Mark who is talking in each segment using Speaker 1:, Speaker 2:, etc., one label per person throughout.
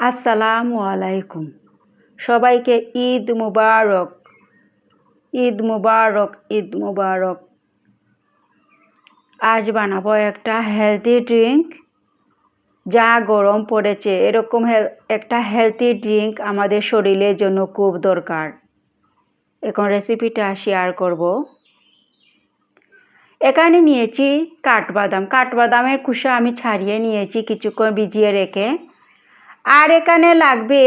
Speaker 1: আসসালামু আলাইকুম। সবাইকে ঈদ মুবারক। ঈদ মুবারক, ঈদ মুবারক। আজ বানাবো একটা হেলদি ড্রিঙ্ক। যা গরম পড়েছে, এরকম একটা হেলদি ড্রিঙ্ক আমাদের শরীরের জন্য খুব দরকার। এখন রেসিপিটা শেয়ার করব। এখানে নিয়েছি কাঠবাদাম। কাঠবাদামের খোসা আমি ছাড়িয়ে নিয়েছি কিছুক্ষণ ভিজিয়ে রেখে। আর এখানে লাগবে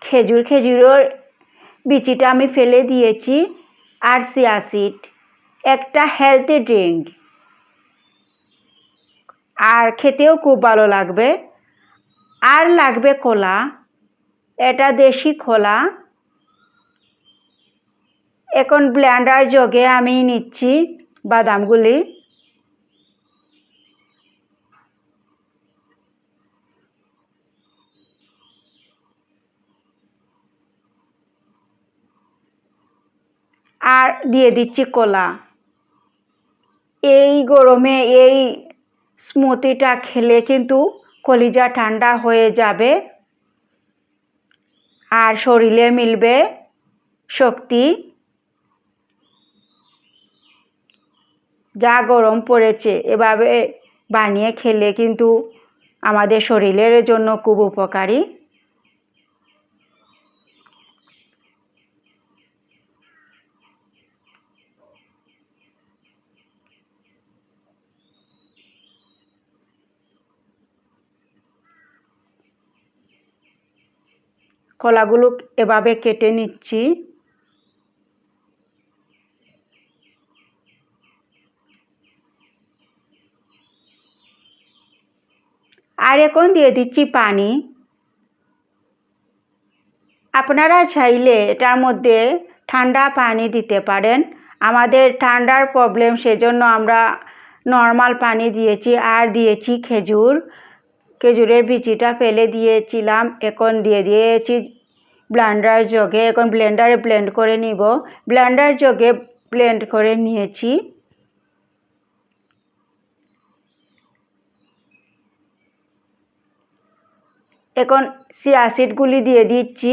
Speaker 1: খেজুর। খেজুরের বিচিটা আমি ফেলে দিয়েছি। আর চিয়া সিড, একটা হেলদি ড্রিঙ্ক, আর খেতেও খুব ভালো লাগবে। আর লাগবে কলা, এটা দেশি কলা। এখন ব্লেন্ডার জগে আমি নিচ্ছি বাদামগুলি। আর দিয়ে দিচ্ছি কলা। এই গরমে এই স্মুদিটা খেলে কিন্তু কলিজা ঠান্ডা হয়ে যাবে আর শরীরে মিলবে শক্তি। যা গরম পড়েছে, এভাবে বানিয়ে খেলে কিন্তু আমাদের শরীরের জন্য খুব উপকারী। কলাগুলো এভাবে কেটে নিচ্ছি। আর এখন দিয়ে দিচ্ছি পানি। আপনারা চাইলে এটার মধ্যে ঠান্ডা পানি দিতে পারেন। আমাদের ঠান্ডার প্রবলেম, সেজন্য আমরা নর্মাল পানি দিয়েছি। আর দিয়েছি খেজুর। খেজুরের বিচিটা ফেলে দিয়েছিলাম। এখন দিয়ে দিয়েছি ব্লেন্ডার জগে। এখন ব্লেন্ডারে ব্লেন্ড করে নিব। ব্লেন্ডার জগে ব্লেন্ড করে নিয়েছি। এখন চিয়া সিডগুলি দিয়ে দিচ্ছি।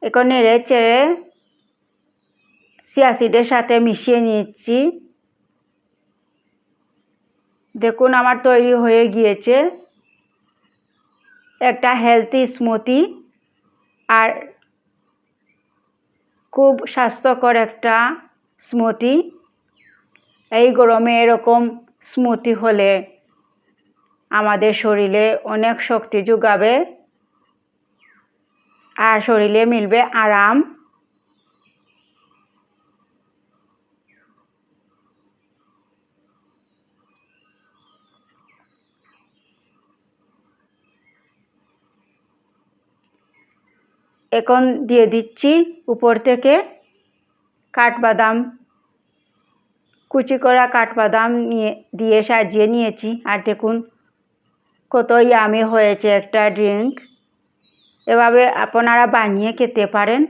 Speaker 1: এখন নেড়ে চেড়ে চিয়া সিডের সাথে মিশিয়ে নিচ্ছি। দেখুন আমার তৈরি হয়ে গিয়েছে একটা হেলদি স্মুদি। আর খুব স্বাস্থ্যকর একটা স্মুদি। এই গরমে এরকম স্মুদি হলে আমাদের শরীরে অনেক শক্তি যোগাবে আর শরীরে মিলবে আরাম। এখন দিয়ে দিচ্ছি উপর থেকে কাঠবাদাম। কুচি করা কাঠবাদাম দিয়ে সাজিয়ে নিয়েছি। আর দেখুন কত ইয়ামি হয়েছে একটা ড্রিঙ্ক। এভাবে আপনারা বানিয়ে খেতে পারেন।